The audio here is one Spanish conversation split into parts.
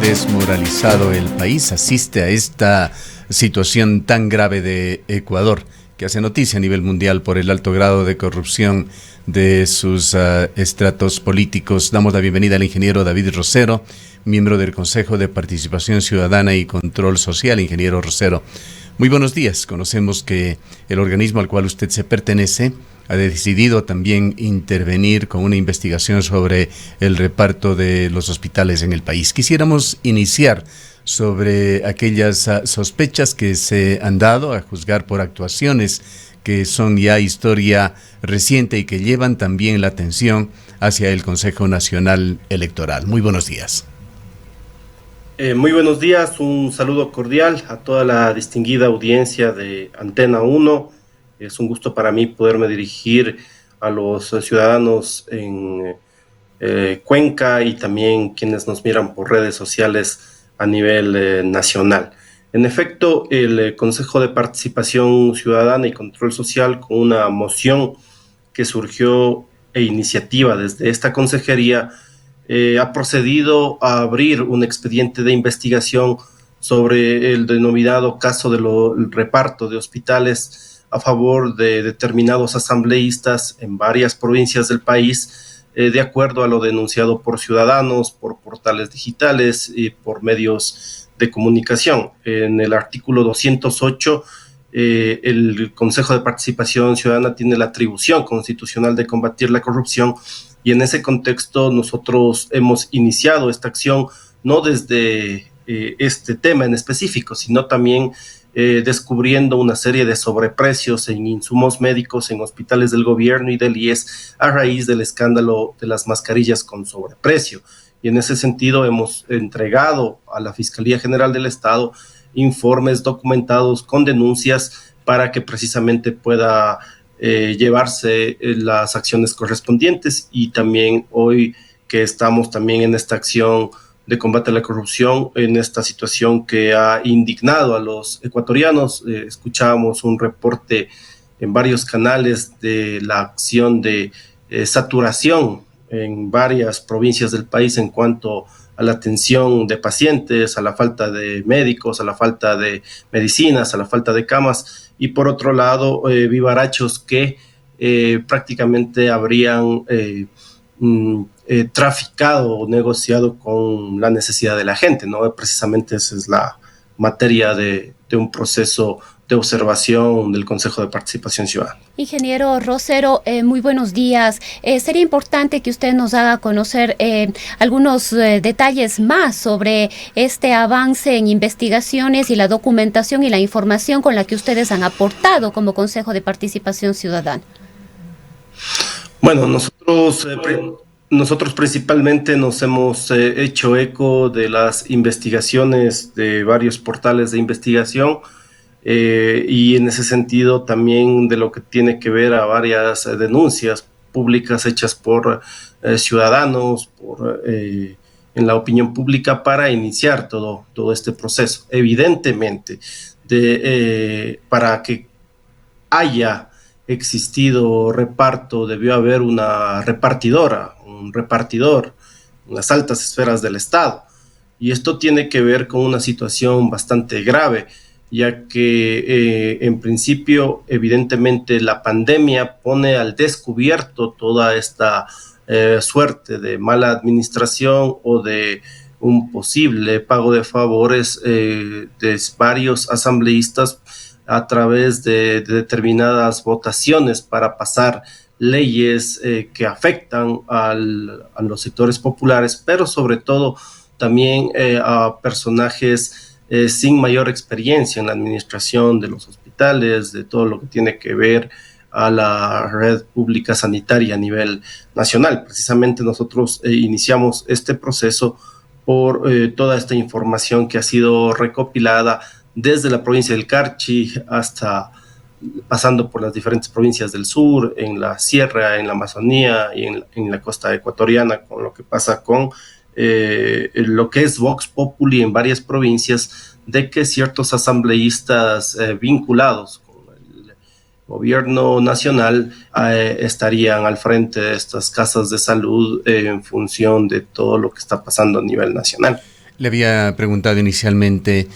desmoralizado el país asiste a esta situación tan grave de Ecuador, que hace noticia a nivel mundial por el alto grado de corrupción de sus estratos políticos. Damos la bienvenida al ingeniero David Rosero, miembro del Consejo de Participación Ciudadana y Control Social. Ingeniero Rosero, muy buenos días. Conocemos que el organismo al cual usted se pertenece ha decidido también intervenir con una investigación sobre el reparto de los hospitales en el país. Quisiéramos iniciar sobre aquellas sospechas que se han dado, a juzgar por actuaciones que son ya historia reciente y que llevan también la atención hacia el Consejo Nacional Electoral. Muy buenos días. Muy buenos días, un saludo cordial a toda la distinguida audiencia de Antena 1. Es un gusto para mí poderme dirigir a los ciudadanos en Cuenca y también quienes nos miran por redes sociales a nivel nacional. En efecto, el Consejo de Participación Ciudadana y Control Social, con una moción que surgió e iniciativa desde esta consejería, ha procedido a abrir un expediente de investigación sobre el denominado caso del reparto de hospitales a favor de determinados asambleístas en varias provincias del país, de acuerdo a lo denunciado por ciudadanos, por portales digitales y por medios de comunicación. En el artículo 208, el Consejo de Participación Ciudadana tiene la atribución constitucional de combatir la corrupción, y en ese contexto nosotros hemos iniciado esta acción no desde este tema en específico, sino también descubriendo una serie de sobreprecios en insumos médicos en hospitales del gobierno y del IES a raíz del escándalo de las mascarillas con sobreprecio. Y en ese sentido hemos entregado a la Fiscalía General del Estado informes documentados con denuncias para que precisamente pueda llevarse las acciones correspondientes. Y también hoy que estamos también en esta acción de combate a la corrupción, en esta situación que ha indignado a los ecuatorianos, escuchábamos un reporte en varios canales de la acción de saturación en varias provincias del país en cuanto a la atención de pacientes, a la falta de médicos, a la falta de medicinas, a la falta de camas, y por otro lado, vivarachos que prácticamente habrían traficado o negociado con la necesidad de la gente, ¿no? Precisamente esa es la materia de un proceso de observación del Consejo de Participación Ciudadana. Ingeniero Rosero, muy buenos días. Sería importante que usted nos haga conocer algunos detalles más sobre este avance en investigaciones y la documentación y la información con la que ustedes han aportado como Consejo de Participación Ciudadana. Bueno, nosotros principalmente nos hemos hecho eco de las investigaciones de varios portales de investigación, y en ese sentido también de lo que tiene que ver a varias denuncias públicas hechas por ciudadanos, en la opinión pública, para iniciar todo este proceso. Evidentemente, para que haya existido reparto, debió haber una repartidora, un repartidor en las altas esferas del Estado. Y esto tiene que ver con una situación bastante grave, ya que en principio, evidentemente, la pandemia pone al descubierto toda esta suerte de mala administración o de un posible pago de favores de varios asambleístas a través de determinadas votaciones para pasar leyes que afectan a los sectores populares, pero sobre todo también a personajes sin mayor experiencia en la administración de los hospitales, de todo lo que tiene que ver a la red pública sanitaria a nivel nacional. Precisamente nosotros iniciamos este proceso por toda esta información que ha sido recopilada desde la provincia del Carchi hasta pasando por las diferentes provincias del sur, en la sierra, en la Amazonía y en la costa ecuatoriana, con lo que pasa con lo que es Vox Populi en varias provincias, de que ciertos asambleístas vinculados con el gobierno nacional estarían al frente de estas casas de salud en función de todo lo que está pasando a nivel nacional. Le había preguntado inicialmente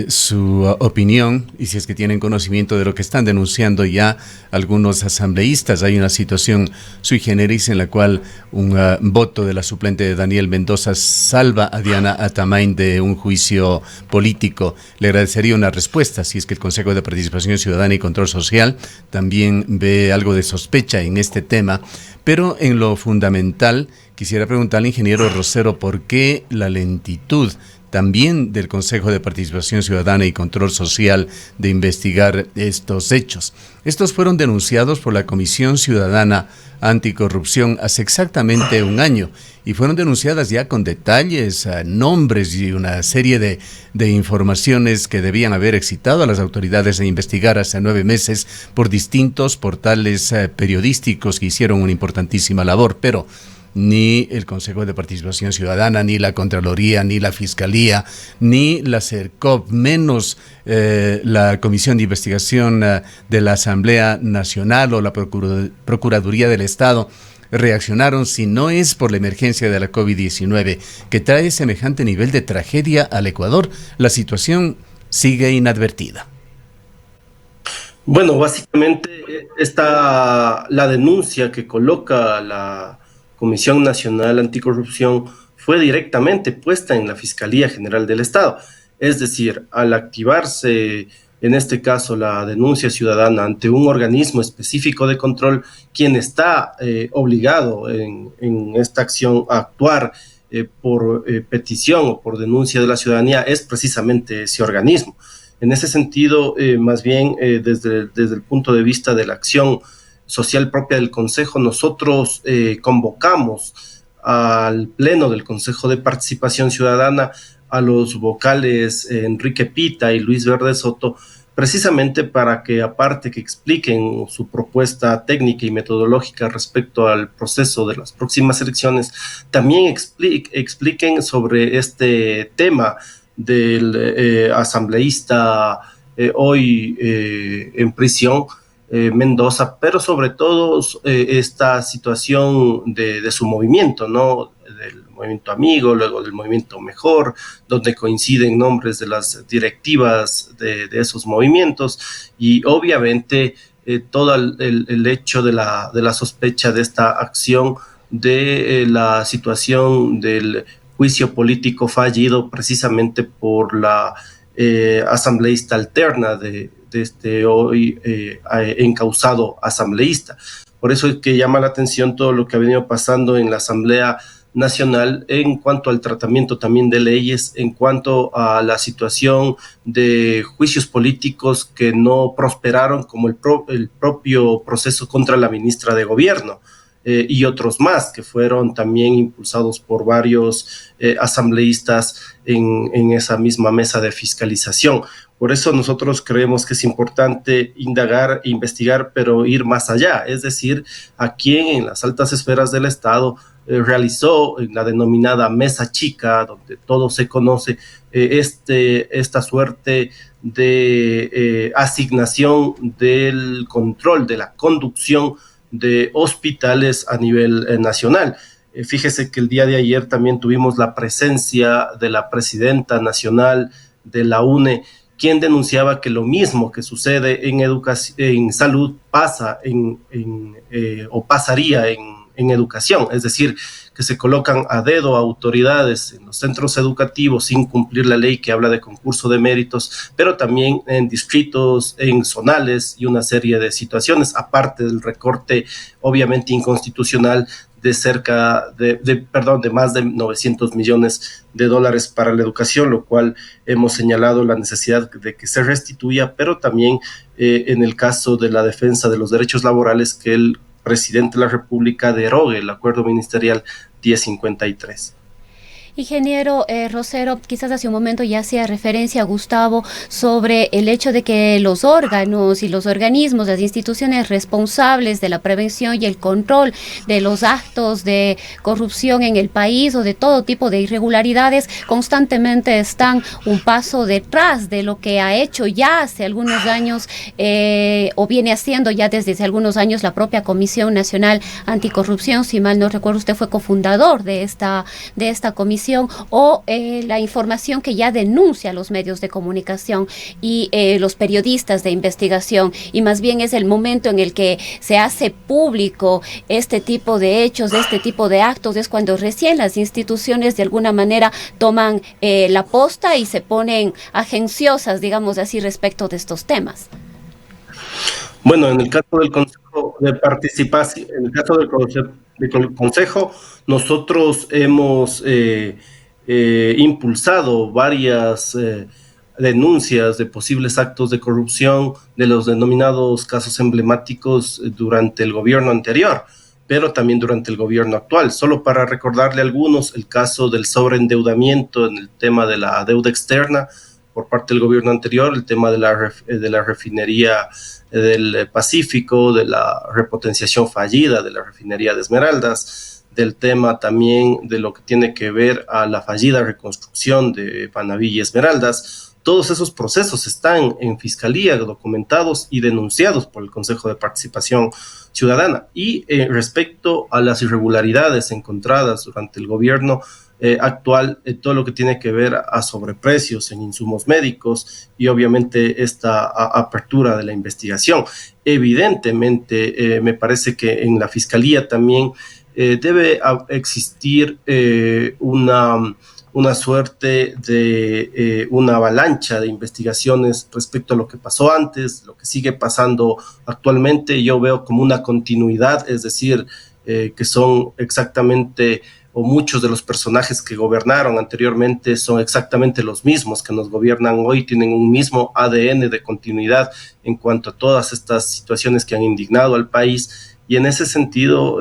su opinión y si es que tienen conocimiento de lo que están denunciando ya algunos asambleístas. Hay una situación sui generis en la cual un voto de la suplente de Daniel Mendoza salva a Diana Atamain de un juicio político. Le agradecería una respuesta si es que el Consejo de Participación Ciudadana y Control Social también ve algo de sospecha en este tema. Pero en lo fundamental, quisiera preguntarle al ingeniero Rosero por qué la lentitud también del Consejo de Participación Ciudadana y Control Social de investigar estos hechos. Estos fueron denunciados por la Comisión Ciudadana Anticorrupción hace exactamente un año y fueron denunciadas ya con detalles, nombres y una serie de informaciones que debían haber excitado a las autoridades de investigar hace 9 meses por distintos portales periodísticos que hicieron una importantísima labor, pero ni el Consejo de Participación Ciudadana, ni la Contraloría, ni la Fiscalía, ni la CERCOP, menos la Comisión de Investigación de la Asamblea Nacional o la Procuraduría del Estado reaccionaron, si no es por la emergencia de la COVID-19, que trae semejante nivel de tragedia al Ecuador. La situación sigue inadvertida. Bueno, básicamente está la denuncia que coloca la Comisión Nacional Anticorrupción fue directamente puesta en la Fiscalía General del Estado. Es decir, al activarse, en este caso, la denuncia ciudadana ante un organismo específico de control, quien está obligado en esta acción a actuar por petición o por denuncia de la ciudadanía es precisamente ese organismo. En ese sentido, más bien desde el punto de vista de la acción social propia del Consejo, nosotros convocamos al Pleno del Consejo de Participación Ciudadana a los vocales Enrique Pita y Luis Verde Soto, precisamente para que, aparte que expliquen su propuesta técnica y metodológica respecto al proceso de las próximas elecciones, también expliquen sobre este tema del asambleísta hoy en prisión, Mendoza, pero sobre todo esta situación de su movimiento, ¿no? Del movimiento Amigo, luego del movimiento Mejor, donde coinciden nombres de las directivas de esos movimientos y obviamente todo el hecho de la sospecha de esta acción, de la situación del juicio político fallido precisamente por la asambleísta alterna de este hoy encausado asambleísta. Por eso es que llama la atención todo lo que ha venido pasando en la Asamblea Nacional en cuanto al tratamiento también de leyes, en cuanto a la situación de juicios políticos que no prosperaron, como el propio proceso contra la ministra de Gobierno. Y otros más que fueron también impulsados por varios asambleístas en esa misma mesa de fiscalización. Por eso nosotros creemos que es importante indagar, investigar, pero ir más allá, es decir, a quién en las altas esferas del Estado realizó la denominada mesa chica, donde todo se conoce, esta suerte de asignación del control, de la conducción de hospitales a nivel nacional. Fíjese que el día de ayer también tuvimos la presencia de la presidenta nacional de la UNE, quien denunciaba que lo mismo que sucede en salud pasa o pasaría en educación, es decir, que se colocan a dedo autoridades en los centros educativos sin cumplir la ley que habla de concurso de méritos, pero también en distritos, en zonales y una serie de situaciones, aparte del recorte obviamente inconstitucional de más de 900 millones de dólares para la educación, lo cual hemos señalado la necesidad de que se restituya, pero también en el caso de la defensa de los derechos laborales, que el presidente de la República derogue el acuerdo ministerial 1053. Ingeniero Rosero, quizás hace un momento ya hacía referencia a Gustavo sobre el hecho de que los órganos y los organismos, las instituciones responsables de la prevención y el control de los actos de corrupción en el país o de todo tipo de irregularidades constantemente están un paso detrás de lo que ha hecho ya hace algunos años o viene haciendo ya desde hace algunos años la propia Comisión Nacional Anticorrupción. Si mal no recuerdo, usted fue cofundador de esta comisión. televisión o la información que ya denuncia los medios de comunicación y los periodistas de investigación, y más bien es el momento en el que se hace público este tipo de hechos, este tipo de actos, es cuando recién las instituciones de alguna manera toman la posta y se ponen agenciosas, digamos así, respecto de estos temas. Bueno, en el caso del Consejo de Participación, en el caso del Consejo, nosotros hemos impulsado varias denuncias de posibles actos de corrupción de los denominados casos emblemáticos durante el gobierno anterior, pero también durante el gobierno actual. Solo para recordarle algunos, el caso del sobreendeudamiento en el tema de la deuda externa por parte del gobierno anterior, el tema de la refinería del Pacífico, de la repotenciación fallida de la refinería de Esmeraldas, del tema también de lo que tiene que ver a la fallida reconstrucción de Panaví y Esmeraldas. Todos esos procesos están en Fiscalía documentados y denunciados por el Consejo de Participación Ciudadana. Y respecto a las irregularidades encontradas durante el gobierno actual, todo lo que tiene que ver a sobreprecios en insumos médicos y obviamente esta apertura de la investigación. Evidentemente, me parece que en la Fiscalía también debe existir una suerte de una avalancha de investigaciones respecto a lo que pasó antes, lo que sigue pasando actualmente. Yo veo como una continuidad, es decir, que son exactamente, o muchos de los personajes que gobernaron anteriormente son exactamente los mismos que nos gobiernan hoy, tienen un mismo ADN de continuidad en cuanto a todas estas situaciones que han indignado al país. Y en ese sentido,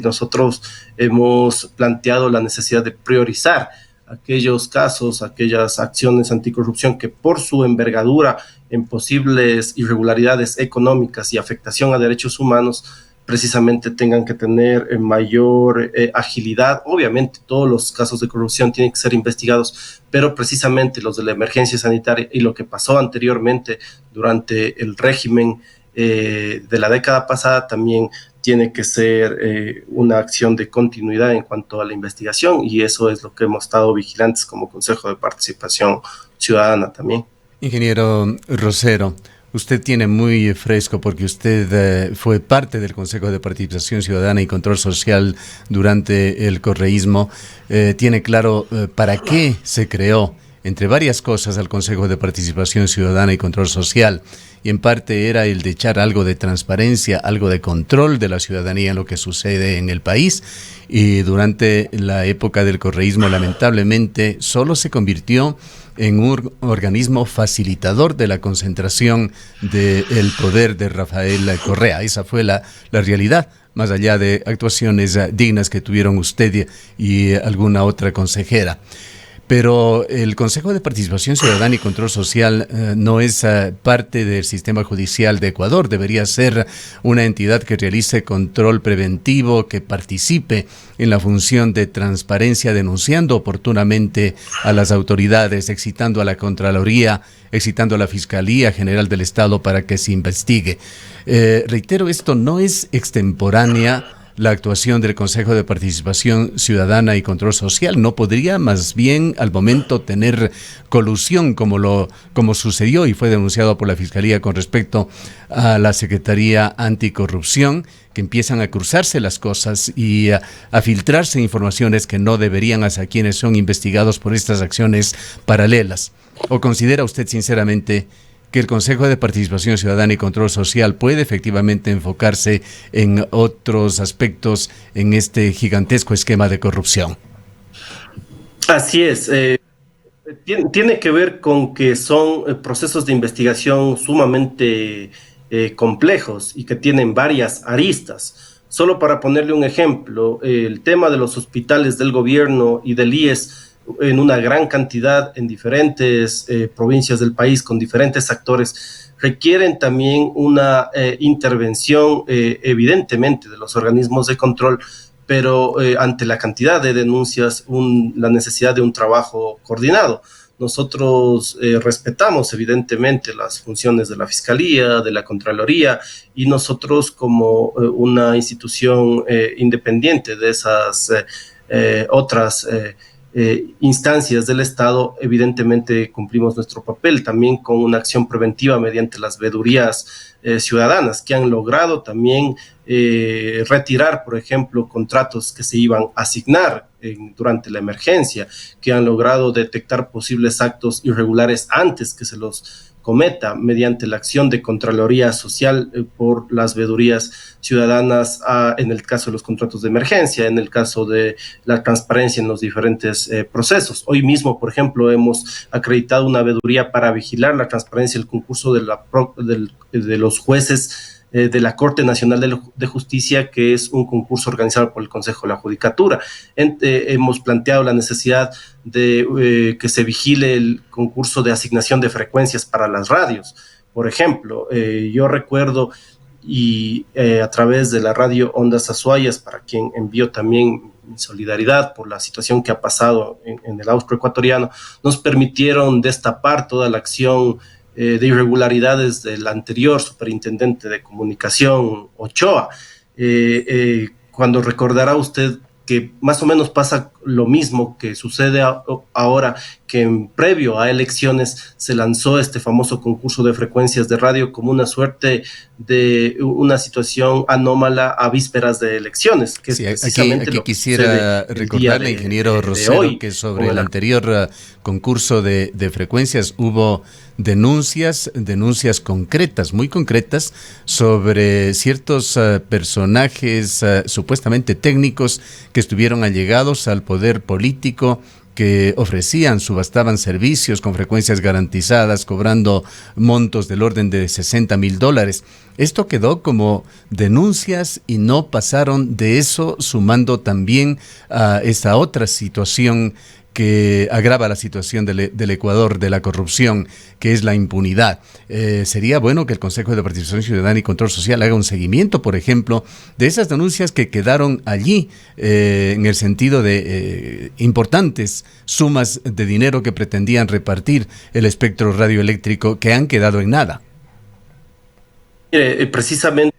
nosotros hemos planteado la necesidad de priorizar aquellos casos, aquellas acciones anticorrupción que por su envergadura en posibles irregularidades económicas y afectación a derechos humanos, precisamente tengan que tener mayor agilidad. Obviamente todos los casos de corrupción tienen que ser investigados, pero precisamente los de la emergencia sanitaria y lo que pasó anteriormente durante el régimen de la década pasada también tiene que ser una acción de continuidad en cuanto a la investigación, y eso es lo que hemos estado vigilantes como Consejo de Participación Ciudadana también. Ingeniero Rosero, usted tiene muy fresco, porque usted fue parte del Consejo de Participación Ciudadana y Control Social durante el correísmo. Tiene claro para qué se creó, entre varias cosas, al Consejo de Participación Ciudadana y Control Social, y en parte era el de echar algo de transparencia, algo de control de la ciudadanía en lo que sucede en el país. Y durante la época del correísmo, lamentablemente, solo se convirtió en un organismo facilitador de la concentración del poder de Rafael Correa. Esa fue la realidad, más allá de actuaciones dignas que tuvieron usted y alguna otra consejera. Pero el Consejo de Participación Ciudadana y Control Social no es parte del sistema judicial de Ecuador. Debería ser una entidad que realice control preventivo, que participe en la función de transparencia, denunciando oportunamente a las autoridades, excitando a la Contraloría, excitando a la Fiscalía General del Estado para que se investigue. Reitero, esto no es extemporánea la actuación del Consejo de Participación Ciudadana y Control Social. ¿No podría más bien al momento tener colusión como sucedió y fue denunciado por la Fiscalía con respecto a la Secretaría Anticorrupción, que empiezan a cruzarse las cosas y a filtrarse informaciones que no deberían hacia quienes son investigados por estas acciones paralelas? ¿O considera usted sinceramente que el Consejo de Participación Ciudadana y Control Social puede efectivamente enfocarse en otros aspectos en este gigantesco esquema de corrupción? Así es. Tiene que ver con que son procesos de investigación sumamente complejos y que tienen varias aristas. Solo para ponerle un ejemplo, el tema de los hospitales del gobierno y del IES en una gran cantidad en diferentes provincias del país con diferentes actores requieren también una intervención evidentemente de los organismos de control, pero ante la cantidad de denuncias, la necesidad de un trabajo coordinado. Nosotros respetamos evidentemente las funciones de la Fiscalía, de la Contraloría, y nosotros como una institución independiente de esas otras instancias del Estado, evidentemente cumplimos nuestro papel también con una acción preventiva mediante las veedurías ciudadanas, que han logrado también retirar, por ejemplo, contratos que se iban a asignar durante la emergencia, que han logrado detectar posibles actos irregulares antes que se los cometa mediante la acción de Contraloría Social por las veedurías ciudadanas en el caso de los contratos de emergencia, en el caso de la transparencia en los diferentes procesos. Hoy mismo, por ejemplo, hemos acreditado una veeduría para vigilar la transparencia del concurso de los jueces de la Corte Nacional de Justicia, que es un concurso organizado por el Consejo de la Judicatura. Hemos planteado la necesidad de que se vigile el concurso de asignación de frecuencias para las radios. Por ejemplo, yo recuerdo a través de la radio Ondas Azuayas, para quien envío también mi solidaridad por la situación que ha pasado en el austroecuatoriano, nos permitieron destapar toda la acción de irregularidades del anterior superintendente de comunicación, Ochoa. Cuando recordará usted que más o menos pasa lo mismo que sucede ahora, que previo a elecciones se lanzó este famoso concurso de frecuencias de radio como una suerte de una situación anómala a vísperas de elecciones. Que sí, aquí quisiera recordarle, ingeniero Rosero, hoy, que sobre el anterior concurso de frecuencias hubo denuncias concretas, muy concretas, sobre ciertos personajes supuestamente técnicos que estuvieron allegados al poder político, que ofrecían, subastaban servicios con frecuencias garantizadas, cobrando montos del orden de $60,000. Esto quedó como denuncias y no pasaron de eso, sumando también a esta otra situación que agrava la situación del Ecuador, de la corrupción, que es la impunidad. Sería bueno que el Consejo de Participación Ciudadana y Control Social haga un seguimiento, por ejemplo, de esas denuncias que quedaron allí, en el sentido de importantes sumas de dinero que pretendían repartir el espectro radioeléctrico, que han quedado en nada. Precisamente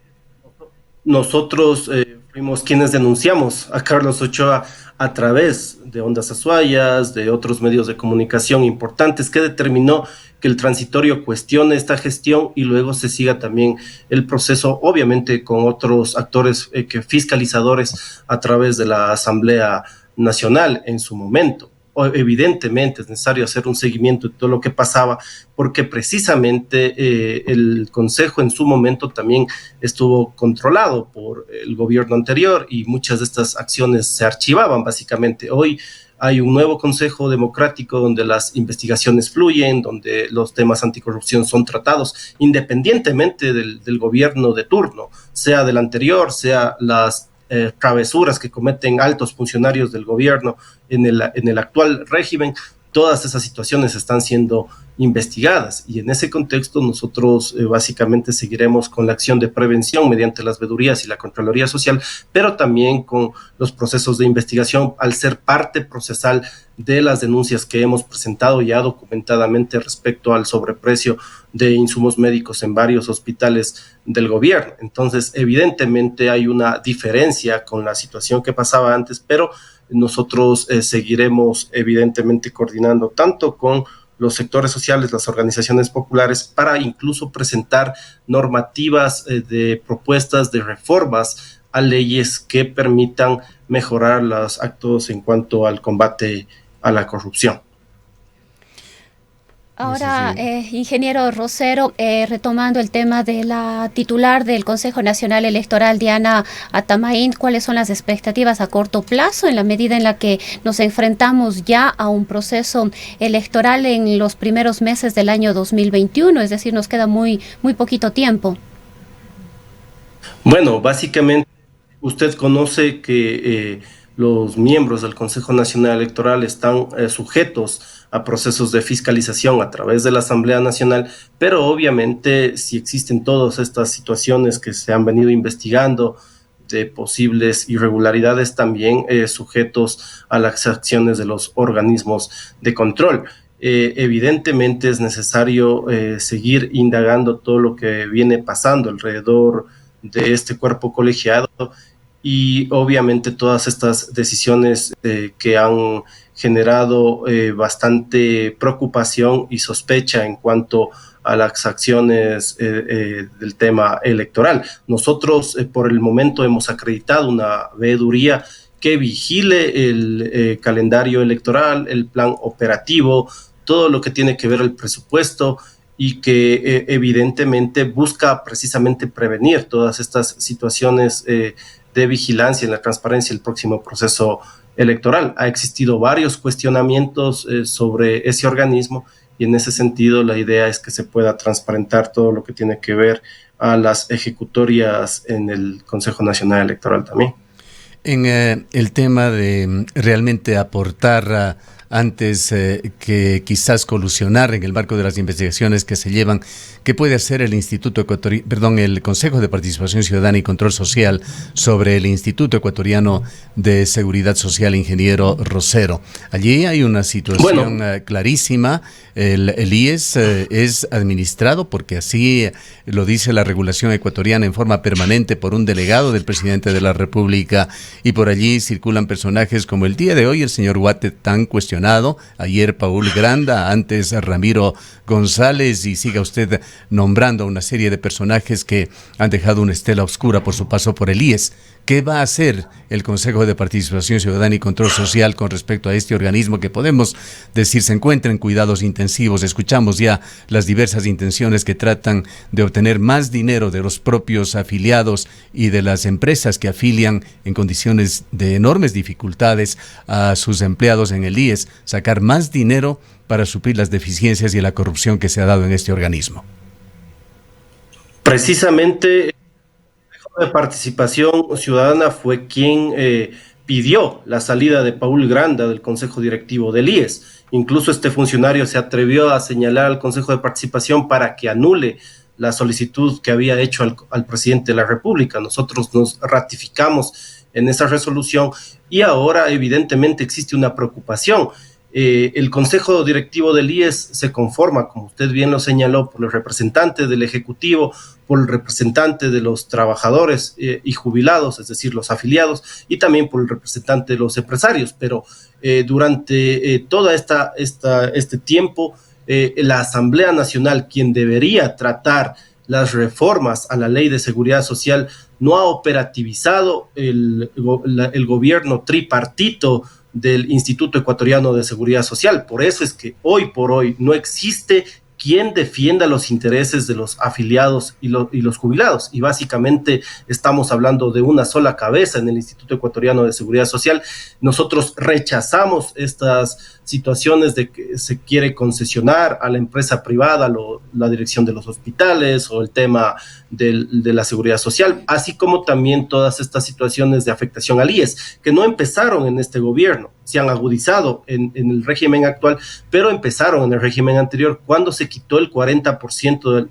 nosotros fuimos quienes denunciamos a Carlos Ochoa a través de Ondas Azuayas, de otros medios de comunicación importantes, que determinó que el transitorio cuestione esta gestión y luego se siga también el proceso, obviamente con otros actores fiscalizadores a través de la Asamblea Nacional en su momento. Evidentemente es necesario hacer un seguimiento de todo lo que pasaba, porque precisamente el Consejo en su momento también estuvo controlado por el gobierno anterior y muchas de estas acciones se archivaban básicamente. Hoy hay un nuevo Consejo Democrático donde las investigaciones fluyen, donde los temas anticorrupción son tratados independientemente del gobierno de turno, sea del anterior, sea las travesuras que cometen altos funcionarios del gobierno en el actual régimen. Todas esas situaciones están siendo investigadas y en ese contexto nosotros básicamente seguiremos con la acción de prevención mediante las veedurías y la Contraloría Social, pero también con los procesos de investigación al ser parte procesal de las denuncias que hemos presentado ya documentadamente respecto al sobreprecio de insumos médicos en varios hospitales del gobierno. Entonces, evidentemente hay una diferencia con la situación que pasaba antes, pero nosotros seguiremos evidentemente coordinando tanto con los sectores sociales, las organizaciones populares, para incluso presentar normativas de propuestas de reformas a leyes que permitan mejorar los actos en cuanto al combate a la corrupción. Ahora, ingeniero Rosero, retomando el tema de la titular del Consejo Nacional Electoral, Diana Atamaín, ¿cuáles son las expectativas a corto plazo en la medida en la que nos enfrentamos ya a un proceso electoral en los primeros meses del año 2021? Es decir, nos queda muy poquito tiempo. Bueno, básicamente usted conoce que los miembros del Consejo Nacional Electoral están sujetos a procesos de fiscalización a través de la Asamblea Nacional, pero obviamente si existen todas estas situaciones que se han venido investigando de posibles irregularidades, también sujetos a las acciones de los organismos de control. Evidentemente es necesario seguir indagando todo lo que viene pasando alrededor de este cuerpo colegiado y obviamente todas estas decisiones que han generado bastante preocupación y sospecha en cuanto a las acciones del tema electoral. Nosotros por el momento hemos acreditado una veeduría que vigile el calendario electoral, el plan operativo, todo lo que tiene que ver el presupuesto y que evidentemente busca precisamente prevenir todas estas situaciones de vigilancia en la transparencia del próximo proceso electoral. Ha existido varios cuestionamientos sobre ese organismo y en ese sentido la idea es que se pueda transparentar todo lo que tiene que ver a las ejecutorias en el Consejo Nacional Electoral también. En el tema de realmente aportar antes que quizás colusionar en el marco de las investigaciones que se llevan, ¿qué puede hacer el el Consejo de Participación Ciudadana y Control Social sobre el Instituto Ecuatoriano de Seguridad Social, ingeniero Rosero? Allí hay una situación clarísima. El IES es administrado, porque así lo dice la regulación ecuatoriana, en forma permanente por un delegado del presidente de la República, y por allí circulan personajes como el día de hoy el señor Guate, tan cuestionado, ayer Paul Granda, antes Ramiro González, y siga usted nombrando una serie de personajes que han dejado una estela oscura por su paso por el IES. ¿Qué va a hacer el Consejo de Participación Ciudadana y Control Social con respecto a este organismo que podemos decir se encuentra en cuidados intensivos? Escuchamos ya las diversas intenciones que tratan de obtener más dinero de los propios afiliados y de las empresas que afilian en condiciones de enormes dificultades a sus empleados en el IES, sacar más dinero para suplir las deficiencias y la corrupción que se ha dado en este organismo. Precisamente de Participación Ciudadana fue quien pidió la salida de Paul Granda del Consejo Directivo del IES. Incluso este funcionario se atrevió a señalar al Consejo de Participación para que anule la solicitud que había hecho al presidente de la República. Nosotros nos ratificamos en esa resolución y ahora evidentemente existe una preocupación. El Consejo Directivo del IES se conforma, como usted bien lo señaló, por el representante del Ejecutivo, por el representante de los trabajadores y jubilados, es decir, los afiliados, y también por el representante de los empresarios. Pero durante todo este tiempo, la Asamblea Nacional, quien debería tratar las reformas a la Ley de Seguridad Social, no ha operativizado el gobierno tripartito del Instituto Ecuatoriano de Seguridad Social. Por eso es que hoy por hoy no existe quien defienda los intereses de los afiliados y los jubilados. Y básicamente estamos hablando de una sola cabeza en el Instituto Ecuatoriano de Seguridad Social. Nosotros rechazamos estas situaciones de que se quiere concesionar a la empresa privada la dirección de los hospitales o el tema de la seguridad social, así como también todas estas situaciones de afectación al IES, que no empezaron en este gobierno, se han agudizado en el régimen actual, pero empezaron en el régimen anterior, cuando se quitó el 40%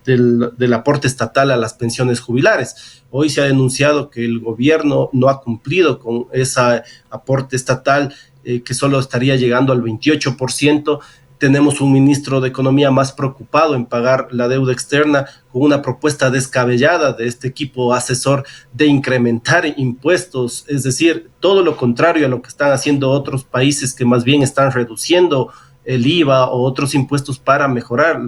del aporte estatal a las pensiones jubilares. Hoy se ha denunciado que el gobierno no ha cumplido con ese aporte estatal, que solo estaría llegando al 28%. Tenemos un ministro de Economía más preocupado en pagar la deuda externa, con una propuesta descabellada de este equipo asesor de incrementar impuestos, es decir, todo lo contrario a lo que están haciendo otros países que más bien están reduciendo el IVA o otros impuestos para mejorar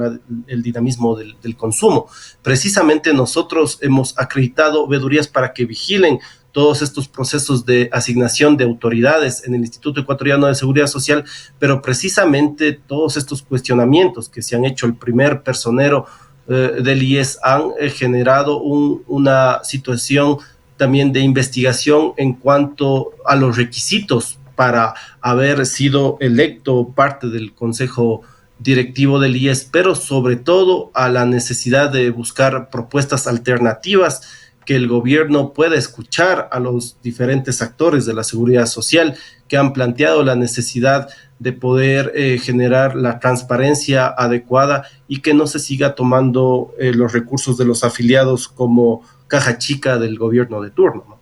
el dinamismo del consumo. Precisamente nosotros hemos acreditado veedurías para que vigilen todos estos procesos de asignación de autoridades en el Instituto Ecuatoriano de Seguridad Social, pero precisamente todos estos cuestionamientos que se han hecho el primer personero del IES han generado una situación también de investigación en cuanto a los requisitos para haber sido electo parte del Consejo Directivo del IES, pero sobre todo a la necesidad de buscar propuestas alternativas, que el gobierno pueda escuchar a los diferentes actores de la seguridad social que han planteado la necesidad de poder generar la transparencia adecuada y que no se siga tomando los recursos de los afiliados como caja chica del gobierno de turno, ¿no?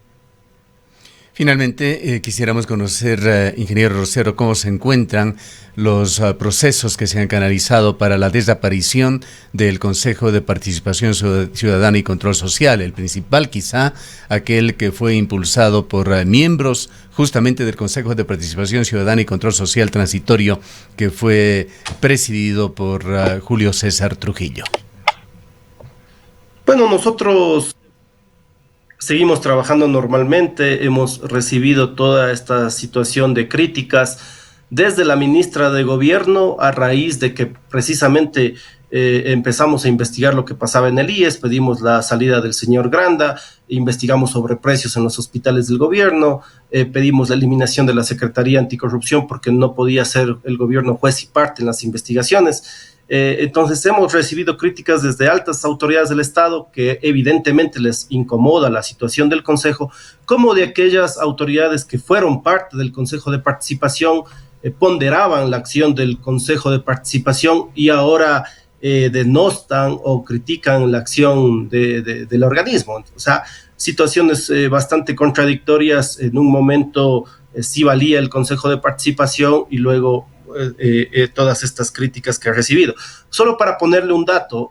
Finalmente, quisiéramos conocer, ingeniero Rosero, cómo se encuentran los procesos que se han canalizado para la desaparición del Consejo de Participación Ciudadana y Control Social, el principal quizá, aquel que fue impulsado por miembros justamente del Consejo de Participación Ciudadana y Control Social transitorio, que fue presidido por Julio César Trujillo. Bueno, nosotros seguimos trabajando normalmente, hemos recibido toda esta situación de críticas desde la ministra de Gobierno a raíz de que precisamente empezamos a investigar lo que pasaba en el IES, pedimos la salida del señor Granda, investigamos sobre precios en los hospitales del gobierno, pedimos la eliminación de la Secretaría Anticorrupción porque no podía ser el gobierno juez y parte en las investigaciones. Entonces hemos recibido críticas desde altas autoridades del Estado que evidentemente les incomoda la situación del Consejo, como de aquellas autoridades que fueron parte del Consejo de Participación, ponderaban la acción del Consejo de Participación y ahora denostan o critican la acción del organismo. O sea, situaciones bastante contradictorias. En un momento sí valía el Consejo de Participación y luego todas estas críticas que ha recibido. Solo para ponerle un dato,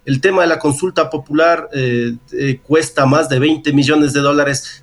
el tema de la consulta popular cuesta más de $20 millones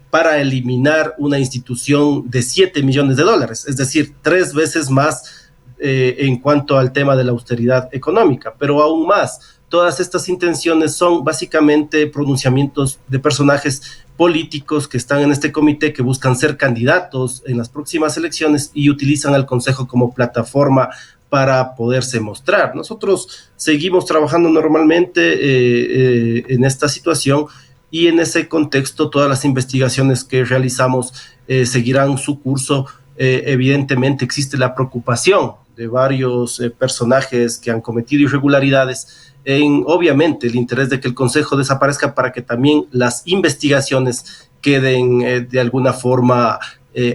para eliminar una institución de $7 millones, es decir, 3 veces más en cuanto al tema de la austeridad económica, pero aún más. Todas estas intenciones son básicamente pronunciamientos de personajes políticos que están en este comité, que buscan ser candidatos en las próximas elecciones y utilizan al Consejo como plataforma para poderse mostrar. Nosotros seguimos trabajando normalmente en esta situación y en ese contexto todas las investigaciones que realizamos seguirán su curso. Evidentemente existe la preocupación de varios personajes que han cometido irregularidades en, obviamente, el interés de que el Consejo desaparezca para que también las investigaciones queden de alguna forma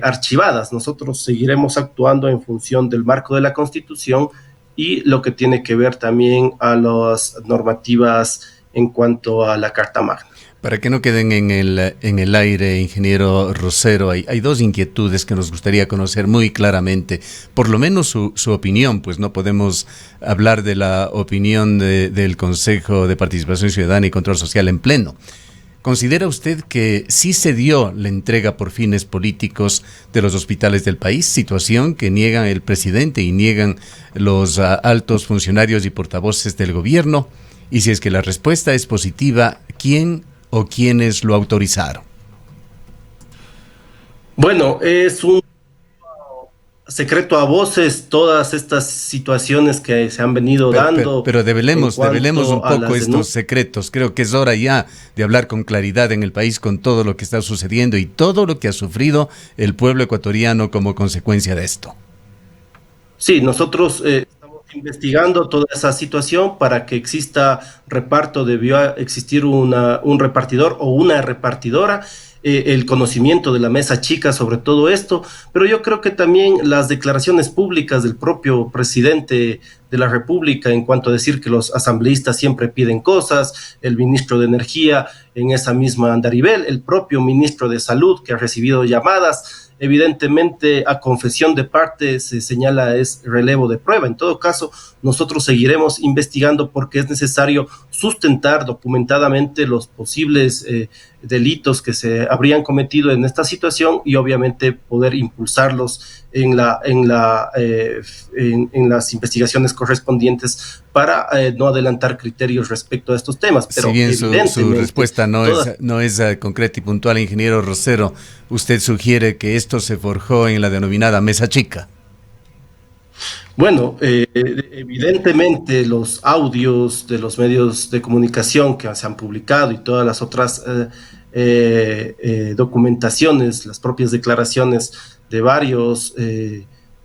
archivadas. Nosotros seguiremos actuando en función del marco de la Constitución y lo que tiene que ver también a las normativas en cuanto a la Carta Magna. Para que no queden en el aire, ingeniero Rosero, hay 2 inquietudes que nos gustaría conocer muy claramente, por lo menos su opinión, pues no podemos hablar de la opinión del Consejo de Participación Ciudadana y Control Social en pleno. ¿Considera usted que sí se dio la entrega por fines políticos de los hospitales del país, situación que niegan el presidente y niegan los altos funcionarios y portavoces del gobierno? Y si es que la respuesta es positiva, ¿quién o quiénes lo autorizaron? Bueno, es un secreto a voces todas estas situaciones que se han venido dando. Pero develemos un poco estos secretos. Creo que es hora ya de hablar con claridad en el país con todo lo que está sucediendo y todo lo que ha sufrido el pueblo ecuatoriano como consecuencia de esto. Sí, nosotros estamos investigando toda esa situación. Para que exista reparto debió existir un repartidor o una repartidora, el conocimiento de la mesa chica sobre todo esto, pero yo creo que también las declaraciones públicas del propio presidente de la República en cuanto a decir que los asambleístas siempre piden cosas, el ministro de Energía en esa misma andarivel, el propio ministro de Salud que ha recibido llamadas. Evidentemente, a confesión de parte se señala es relevo de prueba. En todo caso, nosotros seguiremos investigando porque es necesario sustentar documentadamente los posibles delitos que se habrían cometido en esta situación y obviamente poder impulsarlos en las investigaciones correspondientes para no adelantar criterios respecto a estos temas. Pero si bien su respuesta no es concreta y puntual, ingeniero Rosero, usted sugiere que esto se forjó en la denominada mesa chica. Bueno, evidentemente los audios de los medios de comunicación que se han publicado y todas las otras documentaciones, las propias declaraciones de varios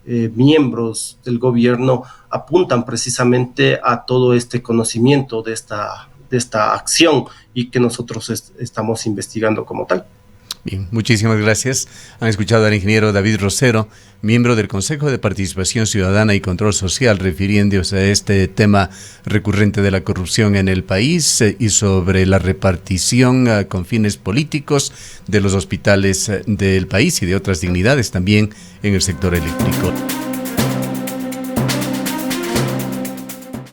miembros del gobierno apuntan precisamente a todo este conocimiento de esta acción y que nosotros estamos investigando como tal. Bien, muchísimas gracias. Han escuchado al ingeniero David Rosero, miembro del Consejo de Participación Ciudadana y Control Social, refiriéndose a este tema recurrente de la corrupción en el país y sobre la repartición con fines políticos de los hospitales del país y de otras dignidades también en el sector eléctrico.